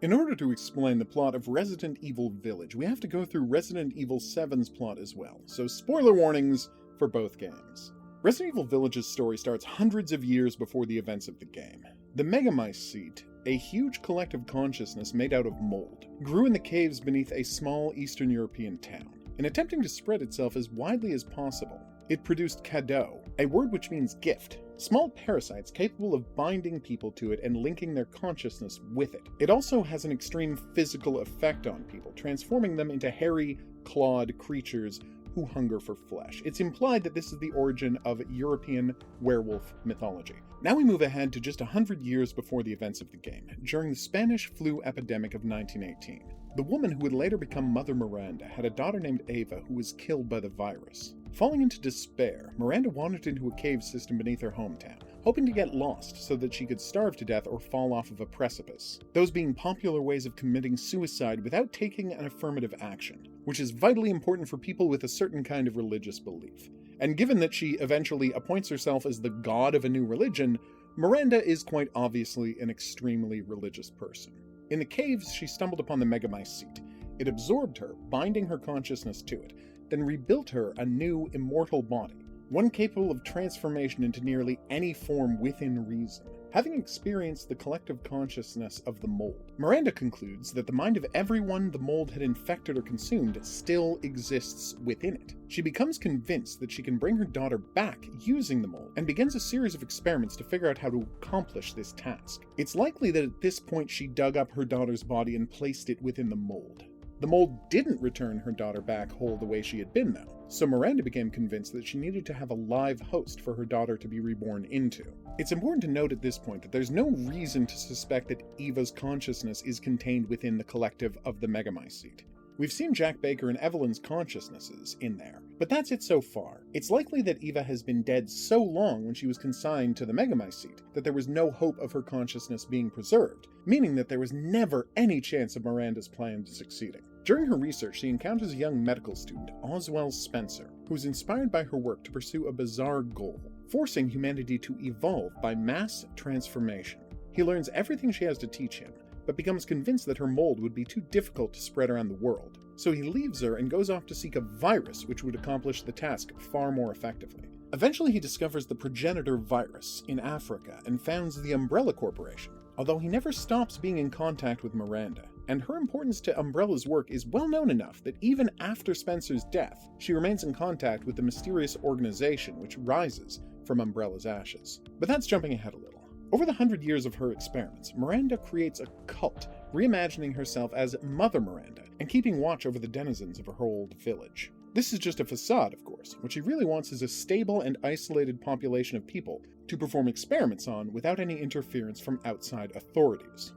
In order to explain the plot of Resident Evil Village, we have to go through Resident Evil 7's plot as well, so spoiler warnings for both games. Resident Evil Village's story starts hundreds of years before the events of the game. The Megamycete, a huge collective consciousness made out of mold, grew in the caves beneath a small Eastern European town. In attempting to spread itself as widely as possible, it produced cadeau, a word which means gift, small parasites capable of binding people to it and linking their consciousness with it. It also has an extreme physical effect on people, transforming them into hairy, clawed creatures who hunger for flesh. It's implied that this is the origin of European werewolf mythology. Now we move ahead to just 100 years before the events of the game, during the Spanish flu epidemic of 1918. The woman who would later become Mother Miranda had a daughter named Ava who was killed by the virus. Falling into despair, Miranda wandered into a cave system beneath her hometown, hoping to get lost so that she could starve to death or fall off of a precipice, those being popular ways of committing suicide without taking an affirmative action, which is vitally important for people with a certain kind of religious belief. And given that she eventually appoints herself as the god of a new religion, Miranda is quite obviously an extremely religious person. In the caves, she stumbled upon the Megamycete. It absorbed her, binding her consciousness to it, then rebuilt her a new, immortal body, one capable of transformation into nearly any form within reason. Having experienced the collective consciousness of the mold, Miranda concludes that the mind of everyone the mold had infected or consumed still exists within it. She becomes convinced that she can bring her daughter back using the mold, and begins a series of experiments to figure out how to accomplish this task. It's likely that at this point she dug up her daughter's body and placed it within the mold. The mold didn't return her daughter back whole the way she had been, though, so Miranda became convinced that she needed to have a live host for her daughter to be reborn into. It's important to note at this point that there's no reason to suspect that Eva's consciousness is contained within the collective of the Megamycete. We've seen Jack Baker and Evelyn's consciousnesses in there, but that's it so far. It's likely that Eva has been dead so long when she was consigned to the Megamycete that there was no hope of her consciousness being preserved, meaning that there was never any chance of Miranda's plan succeeding. During her research, she encounters a young medical student, Oswell Spencer, who's inspired by her work to pursue a bizarre goal, forcing humanity to evolve by mass transformation. He learns everything she has to teach him, but becomes convinced that her mold would be too difficult to spread around the world. So he leaves her and goes off to seek a virus which would accomplish the task far more effectively. Eventually he discovers the progenitor virus in Africa and founds the Umbrella Corporation, although he never stops being in contact with Miranda, and her importance to Umbrella's work is well known enough that even after Spencer's death, she remains in contact with the mysterious organization which rises from Umbrella's ashes. But that's jumping ahead a little. Over the 100 years of her experiments, Miranda creates a cult, reimagining herself as Mother Miranda, and keeping watch over the denizens of her old village. This is just a facade, of course. What she really wants is a stable and isolated population of people to perform experiments on without any interference from outside authorities.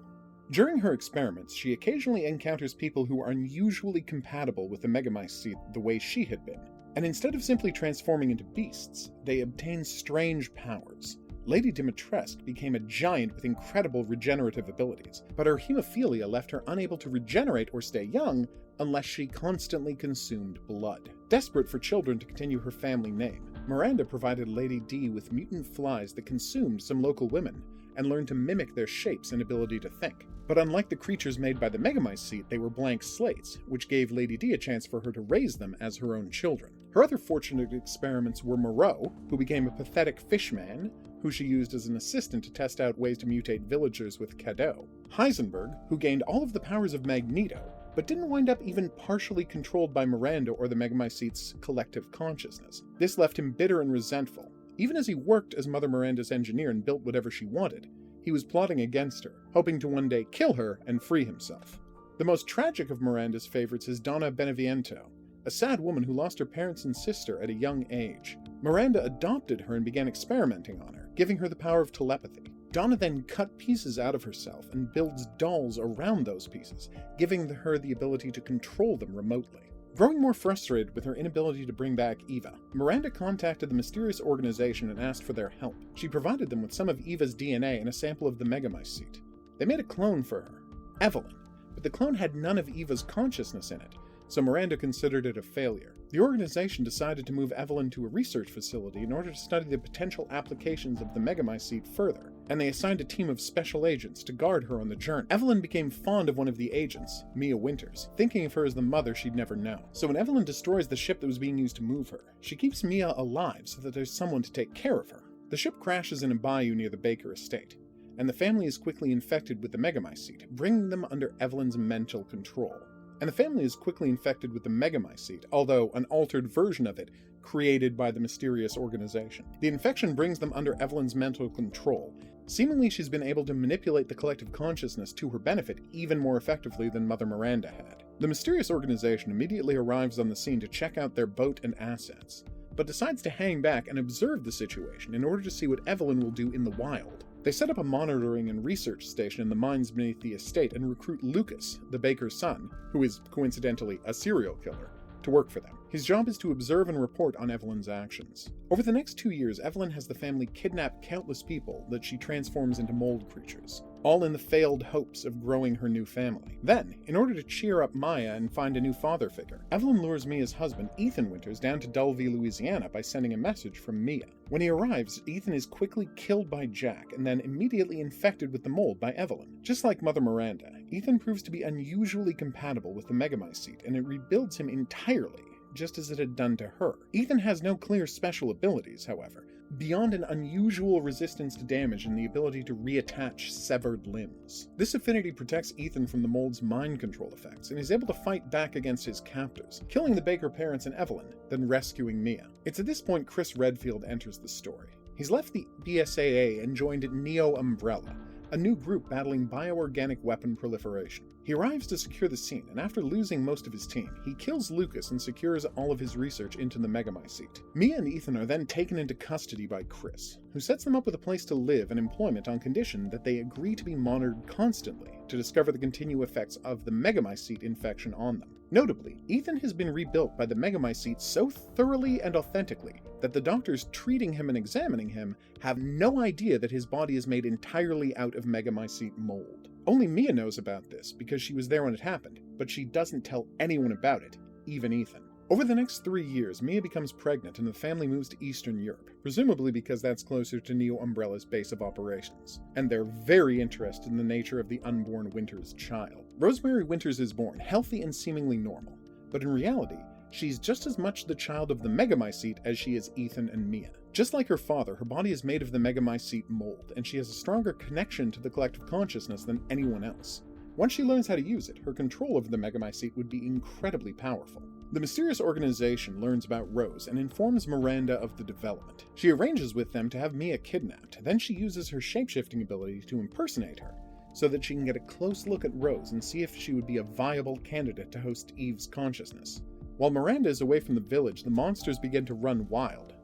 During her experiments, she occasionally encounters people who are unusually compatible with the Megamycete the way she had been, and instead of simply transforming into beasts, they obtain strange powers. Lady Dimitrescu became a giant with incredible regenerative abilities, but her hemophilia left her unable to regenerate or stay young unless she constantly consumed blood. Desperate for children to continue her family name, Miranda provided Lady D with mutant flies that consumed some local women and learned to mimic their shapes and ability to think. But unlike the creatures made by the Megamycete, they were blank slates, which gave Lady D a chance for her to raise them as her own children. Her other fortunate experiments were Moreau, who became a pathetic fishman, who she used as an assistant to test out ways to mutate villagers with cadeau; Heisenberg, who gained all of the powers of Magneto, but didn't wind up even partially controlled by Miranda or the Megamycete's collective consciousness. This left him bitter and resentful. Even as he worked as Mother Miranda's engineer and built whatever she wanted, he was plotting against her, hoping to one day kill her and free himself. The most tragic of Miranda's favorites is Donna Beneviento, a sad woman who lost her parents and sister at a young age. Miranda adopted her and began experimenting on her, giving her the power of telepathy. Donna then cut pieces out of herself and builds dolls around those pieces, giving her the ability to control them remotely. Growing more frustrated with her inability to bring back Eva, Miranda contacted the mysterious organization and asked for their help. She provided them with some of Eva's DNA and a sample of the Megamycete. They made a clone for her, Evelyn, but the clone had none of Eva's consciousness in it, so Miranda considered it a failure. The organization decided to move Evelyn to a research facility in order to study the potential applications of the Megamycete further, and they assigned a team of special agents to guard her on the journey. Evelyn became fond of one of the agents, Mia Winters, thinking of her as the mother she'd never known. So when Evelyn destroys the ship that was being used to move her, she keeps Mia alive so that there's someone to take care of her. The ship crashes in a bayou near the Baker estate, and the family is quickly infected with the Megamycete, bringing them under Evelyn's mental control. And the family is quickly infected with the Megamycete, although an altered version of it, created by the mysterious organization. The infection brings them under Evelyn's mental control. Seemingly, she's been able to manipulate the collective consciousness to her benefit even more effectively than Mother Miranda had. The mysterious organization immediately arrives on the scene to check out their boat and assets, but decides to hang back and observe the situation in order to see what Evelyn will do in the wild. They set up a monitoring and research station in the mines beneath the estate and recruit Lucas, the baker's son, who is coincidentally a serial killer, to work for them. His job is to observe and report on Evelyn's actions. Over the next 2 years, Evelyn has the family kidnap countless people that she transforms into mold creatures, all in the failed hopes of growing her new family. Then, in order to cheer up Maya and find a new father figure, Evelyn lures Mia's husband, Ethan Winters, down to Dulvey, Louisiana by sending a message from Mia. When he arrives, Ethan is quickly killed by Jack and then immediately infected with the mold by Evelyn. Just like Mother Miranda, Ethan proves to be unusually compatible with the Megamycete, and it rebuilds him entirely, just as it had done to her. Ethan has no clear special abilities, however, beyond an unusual resistance to damage and the ability to reattach severed limbs. This affinity protects Ethan from the mold's mind control effects, and is able to fight back against his captors, killing the Baker parents and Evelyn, then rescuing Mia. It's at this point Chris Redfield enters the story. He's left the BSAA and joined Neo Umbrella, a new group battling bioorganic weapon proliferation. He arrives to secure the scene, and after losing most of his team, he kills Lucas and secures all of his research into the Megamycete. Mia and Ethan are then taken into custody by Chris, who sets them up with a place to live and employment on condition that they agree to be monitored constantly to discover the continued effects of the Megamycete infection on them. Notably, Ethan has been rebuilt by the Megamycete so thoroughly and authentically that the doctors treating him and examining him have no idea that his body is made entirely out of Megamycete mold. Only Mia knows about this because she was there when it happened, but she doesn't tell anyone about it, even Ethan. Over the next 3 years, Mia becomes pregnant and the family moves to Eastern Europe, presumably because that's closer to Neo Umbrella's base of operations, and they're very interested in the nature of the unborn Winters child. Rosemary Winters is born, healthy and seemingly normal, but in reality, she's just as much the child of the Megamycete as she is Ethan and Mia. Just like her father, her body is made of the Megamycete mold, and she has a stronger connection to the collective consciousness than anyone else. Once she learns how to use it, her control over the Megamycete would be incredibly powerful. The mysterious organization learns about Rose and informs Miranda of the development. She arranges with them to have Mia kidnapped, then she uses her shapeshifting ability to impersonate her, so that she can get a close look at Rose and see if she would be a viable candidate to host Eve's consciousness. While Miranda is away from the village, the monsters begin to run wild,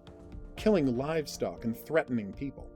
killing livestock and threatening people.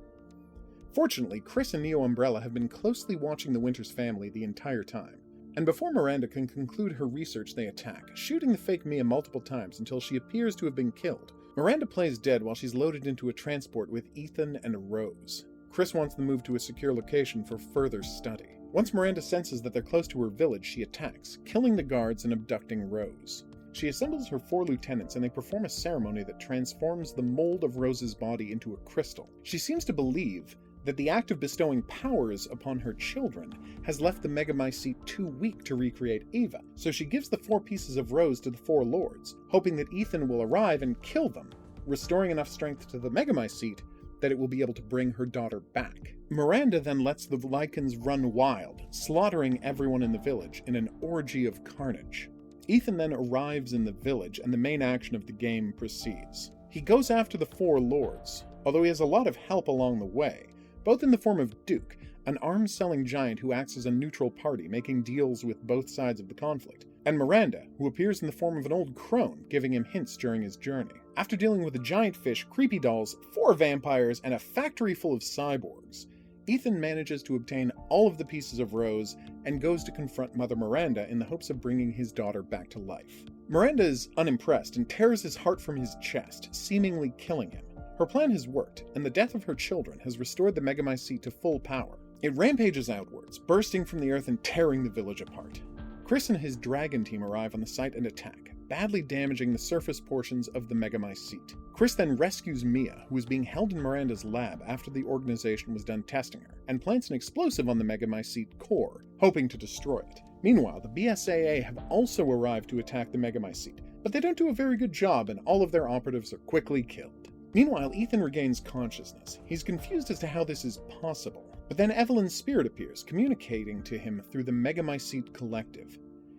Fortunately, Chris and Neo Umbrella have been closely watching the Winters family the entire time, and before Miranda can conclude her research, they attack, shooting the fake Mia multiple times until she appears to have been killed. Miranda plays dead while she's loaded into a transport with Ethan and Rose. Chris wants them moved to a secure location for further study. Once Miranda senses that they're close to her village, she attacks, killing the guards and abducting Rose. She assembles her 4 lieutenants and they perform a ceremony that transforms the mold of Rose's body into a crystal. She seems to believe that the act of bestowing powers upon her children has left the Megamycete too weak to recreate Eva, so she gives the 4 pieces of Rose to the 4 lords, hoping that Ethan will arrive and kill them, restoring enough strength to the Megamycete that it will be able to bring her daughter back. Miranda then lets the Lycans run wild, slaughtering everyone in the village in an orgy of carnage. Ethan then arrives in the village and the main action of the game proceeds. He goes after the 4 lords, although he has a lot of help along the way, both in the form of Duke, an arms-selling giant who acts as a neutral party, making deals with both sides of the conflict, and Miranda, who appears in the form of an old crone, giving him hints during his journey. After dealing with a giant fish, creepy dolls, 4 vampires, and a factory full of cyborgs, Ethan manages to obtain all of the pieces of Rose and goes to confront Mother Miranda in the hopes of bringing his daughter back to life. Miranda is unimpressed and tears his heart from his chest, seemingly killing him. Her plan has worked, and the death of her children has restored the Megamycete to full power. It rampages outwards, bursting from the earth and tearing the village apart. Chris and his dragon team arrive on the site and attack, badly damaging the surface portions of the Megamycete. Chris then rescues Mia, who is being held in Miranda's lab after the organization was done testing her, and plants an explosive on the Megamycete core, hoping to destroy it. Meanwhile, the BSAA have also arrived to attack the Megamycete, but they don't do a very good job and all of their operatives are quickly killed. Meanwhile, Ethan regains consciousness. He's confused as to how this is possible, but then Evelyn's spirit appears, communicating to him through the Megamycete Collective.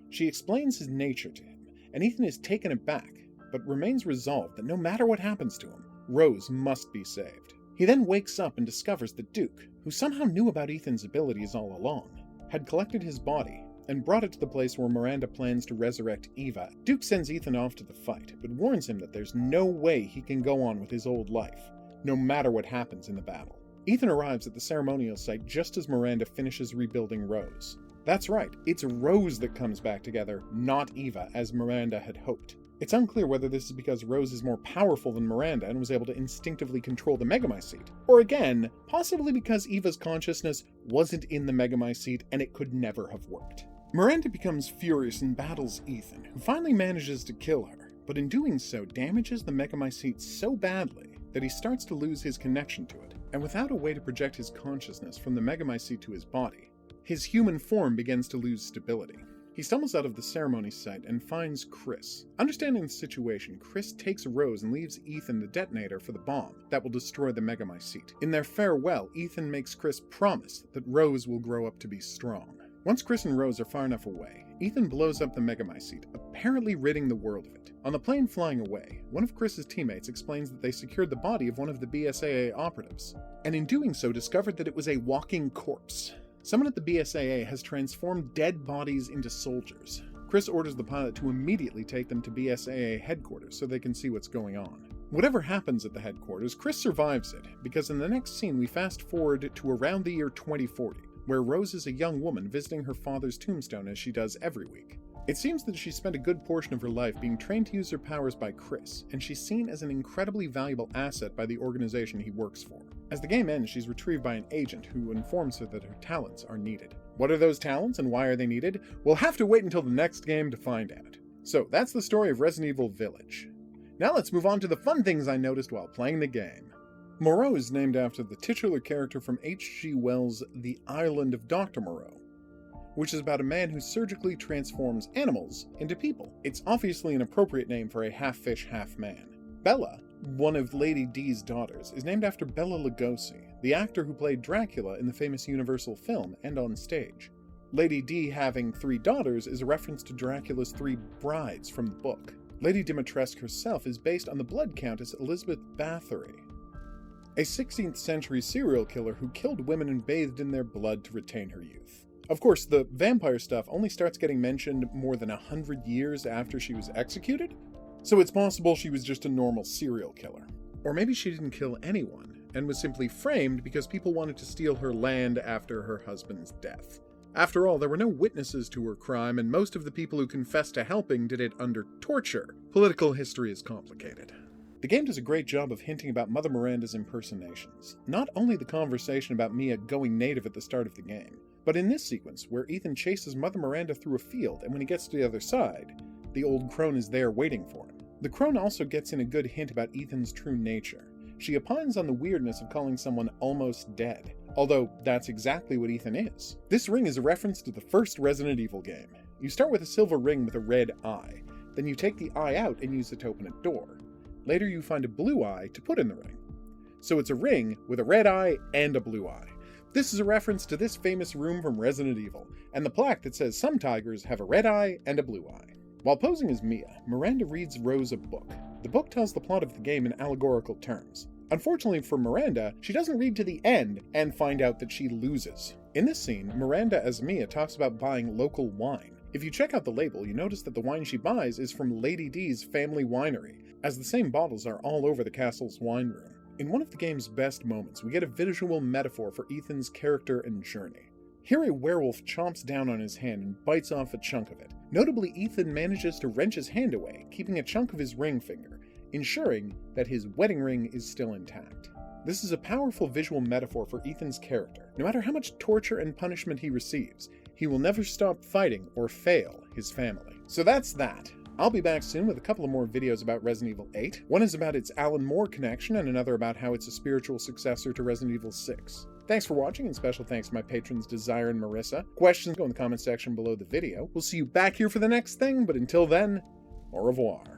She explains his nature to him, and Ethan is taken aback, but remains resolved that no matter what happens to him, Rose must be saved. He then wakes up and discovers that Duke, who somehow knew about Ethan's abilities all along, had collected his body and brought it to the place where Miranda plans to resurrect Eva. Duke sends Ethan off to the fight, but warns him that there's no way he can go on with his old life, no matter what happens in the battle. Ethan arrives at the ceremonial site just as Miranda finishes rebuilding Rose. That's right, it's Rose that comes back together, not Eva, as Miranda had hoped. It's unclear whether this is because Rose is more powerful than Miranda and was able to instinctively control the Megamycete, or again, possibly because Eva's consciousness wasn't in the Megamycete and it could never have worked. Miranda becomes furious and battles Ethan, who finally manages to kill her, but in doing so damages the Megamycete so badly that he starts to lose his connection to it, and without a way to project his consciousness from the Megamycete to his body, his human form begins to lose stability. He stumbles out of the ceremony site and finds Chris. Understanding the situation, Chris takes Rose and leaves Ethan the detonator for the bomb that will destroy the Megamycete. In their farewell, Ethan makes Chris promise that Rose will grow up to be strong. Once Chris and Rose are far enough away, Ethan blows up the Megamycete, apparently ridding the world of it. On the plane flying away, one of Chris's teammates explains that they secured the body of one of the BSAA operatives, and in doing so discovered that it was a walking corpse. Someone at the BSAA has transformed dead bodies into soldiers. Chris orders the pilot to immediately take them to BSAA headquarters so they can see what's going on. Whatever happens at the headquarters, Chris survives it, because in the next scene we fast forward to around the year 2040, where Rose is a young woman visiting her father's tombstone as she does every week. It seems that she spent a good portion of her life being trained to use her powers by Chris, and she's seen as an incredibly valuable asset by the organization he works for. As the game ends, she's retrieved by an agent who informs her that her talents are needed. What are those talents and why are they needed? We'll have to wait until the next game to find out. So that's the story of Resident Evil Village. Now let's move on to the fun things I noticed while playing the game. Moreau is named after the titular character from H.G. Wells' The Island of Dr. Moreau, which is about a man who surgically transforms animals into people. It's obviously an appropriate name for a half-fish, half-man. Bella, one of Lady D's daughters, is named after Bela Lugosi, the actor who played Dracula in the famous Universal film and on stage. Lady D having 3 daughters is a reference to Dracula's 3 brides from the book. Lady Dimitrescu herself is based on the Blood Countess Elizabeth Bathory, a 16th century serial killer who killed women and bathed in their blood to retain her youth. Of course, the vampire stuff only starts getting mentioned more than 100 years after she was executed, so it's possible she was just a normal serial killer. Or maybe she didn't kill anyone, and was simply framed because people wanted to steal her land after her husband's death. After all, there were no witnesses to her crime, and most of the people who confessed to helping did it under torture. Political history is complicated. The game does a great job of hinting about Mother Miranda's impersonations. Not only the conversation about Mia going native at the start of the game, but in this sequence, where Ethan chases Mother Miranda through a field, and when he gets to the other side, the old crone is there waiting for him. The crone also gets in a good hint about Ethan's true nature. She opines on the weirdness of calling someone almost dead, although that's exactly what Ethan is. This ring is a reference to the first Resident Evil game. You start with a silver ring with a red eye, then you take the eye out and use it to open a door. Later you find a blue eye to put in the ring. So it's a ring with a red eye and a blue eye. This is a reference to this famous room from Resident Evil, and the plaque that says some tigers have a red eye and a blue eye. While posing as Mia, Miranda reads Rose a book. The book tells the plot of the game in allegorical terms. Unfortunately for Miranda, she doesn't read to the end and find out that she loses. In this scene, Miranda as Mia talks about buying local wine. If you check out the label, you notice that the wine she buys is from Lady D's family winery, as the same bottles are all over the castle's wine room. In one of the game's best moments, we get a visual metaphor for Ethan's character and journey. Here a werewolf chomps down on his hand and bites off a chunk of it. Notably, Ethan manages to wrench his hand away, keeping a chunk of his ring finger, ensuring that his wedding ring is still intact. This is a powerful visual metaphor for Ethan's character. No matter how much torture and punishment he receives, he will never stop fighting or fail his family. So that's that. I'll be back soon with a couple of more videos about Resident Evil 8. One is about its Alan Moore connection, and another about how it's a spiritual successor to Resident Evil 6. Thanks for watching, and special thanks to my patrons Desire and Marissa. Questions go in the comment section below the video. We'll see you back here for the next thing, but until then, au revoir.